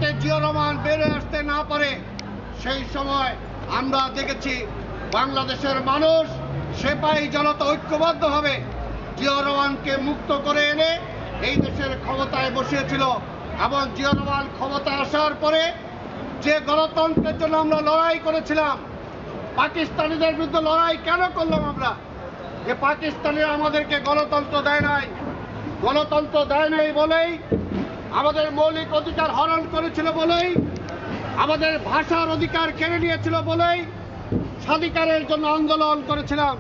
যাতে জিয়া রহমান বেড়ে আসতে না পারে, সেই সময় আমরা দেখেছি বাংলাদেশের মানুষ সেপাই জনতা ঐক্যবদ্ধভাবে জিয়া রহমানকে মুক্ত করে এনে এই দেশের ক্ষমতায় বসিয়েছিল। এবং জিয়া রহমান ক্ষমতায় আসার পরে যে গণতন্ত্রের জন্য আমরা লড়াই করেছিলাম, পাকিস্তানিদের বিরুদ্ধে লড়াই কেন করলাম আমরা? যে পাকিস্তানিরা আমাদেরকে গণতন্ত্র দেয় নাই, গণতন্ত্র দেয় নাই বলেই, আমাদের মৌলিক অধিকার হরণ করেছিল বলেই, আমাদের ভাষার অধিকার কেড়ে নিয়েছিল বলেই স্বাধিকারের জন্য আন্দোলন করেছিলাম।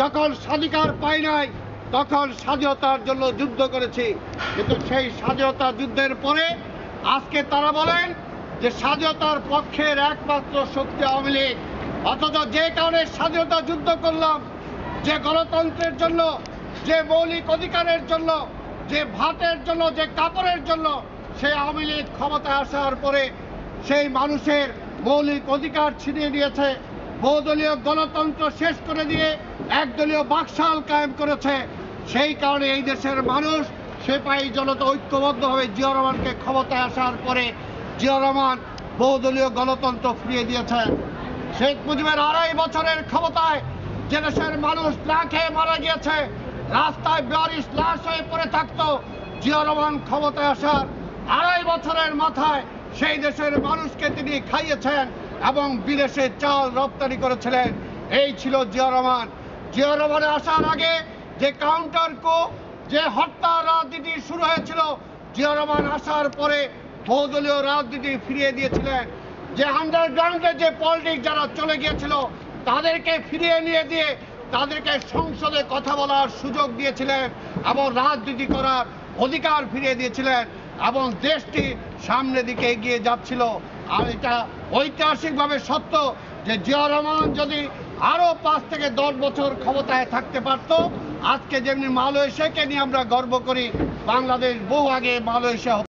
যখন স্বাধিকার পাই নাই তখন স্বাধীনতার জন্য যুদ্ধ করেছি। কিন্তু সেই স্বাধীনতা যুদ্ধের পরে আজকে তারা বলেন যে স্বাধীনতার পক্ষের একমাত্র শক্তি আওয়ামী লীগ। অথচ যে কারণে স্বাধীনতা যুদ্ধ করলাম, যে গণতন্ত্রের জন্য, যে মৌলিক অধিকারের জন্য, যে ভাতের জন্য, যে কাপড়ের জন্য, সেই আওয়ামী লীগ ক্ষমতায় আসার পরে সেই মানুষের মৌলিক অধিকার ছিনিয়ে নিয়েছে, বহুদলীয় গণতন্ত্র শেষ করে দিয়ে একদলীয় বাকশাল কায়েম করেছে। সেই কারণে এই দেশের মানুষ সেপাই জনতা ঐক্যবদ্ধভাবে জিয়া রহমানকে ক্ষমতায় আসার পরে জিয়া রহমান বহুদলীয় গণতন্ত্র ফিরিয়ে দিয়েছেন। শেখ মুজিবের 2.5 বছরের ক্ষমতায় যে দেশের মানুষ না খেয়ে মারা গিয়েছে, রাস্তায় বেয়ারিশ লাশ হয়ে পড়ে থাকতো, জিয়া রহমান ক্ষমতায় আসার 2.5 বছরের মাথায় সেই দেশের মানুষকে তিনি খাইয়েছেন এবং বিদেশে চাল রপ্তানি করেছিলেন। এই ছিল জিয়া রহমান। জিয়া রহমানের আসার আগে যে কাউন্টার কো, যে হত্যা রাজনীতি শুরু হয়েছিল, জিয়া রহমান আসার পরে বহুদলীয় রাজনীতি ফিরিয়ে দিয়েছিলেন। যে আন্ডারগ্রাউন্ডে যে পলিটিক্স যারা চলে গিয়েছিল তাদেরকে ফিরিয়ে নিয়ে দিয়ে তাদেরকে সংসদে কথা বলার সুযোগ দিয়েছিলেন এবং রাজনীতি করার অধিকার ফিরিয়ে দিয়েছিলেন এবং দেশটি সামনের দিকে এগিয়ে যাচ্ছিল। আর এটা ঐতিহাসিকভাবে সত্য যে জিয়া রহমান যদি আরো 5 থেকে 10 বছর ক্ষমতায় থাকতে পারত, আজকে যেমনি মালয়েশিয়াকে নিয়ে আমরা গর্ব করি, বাংলাদেশ বহু আগে মালয়েশিয়া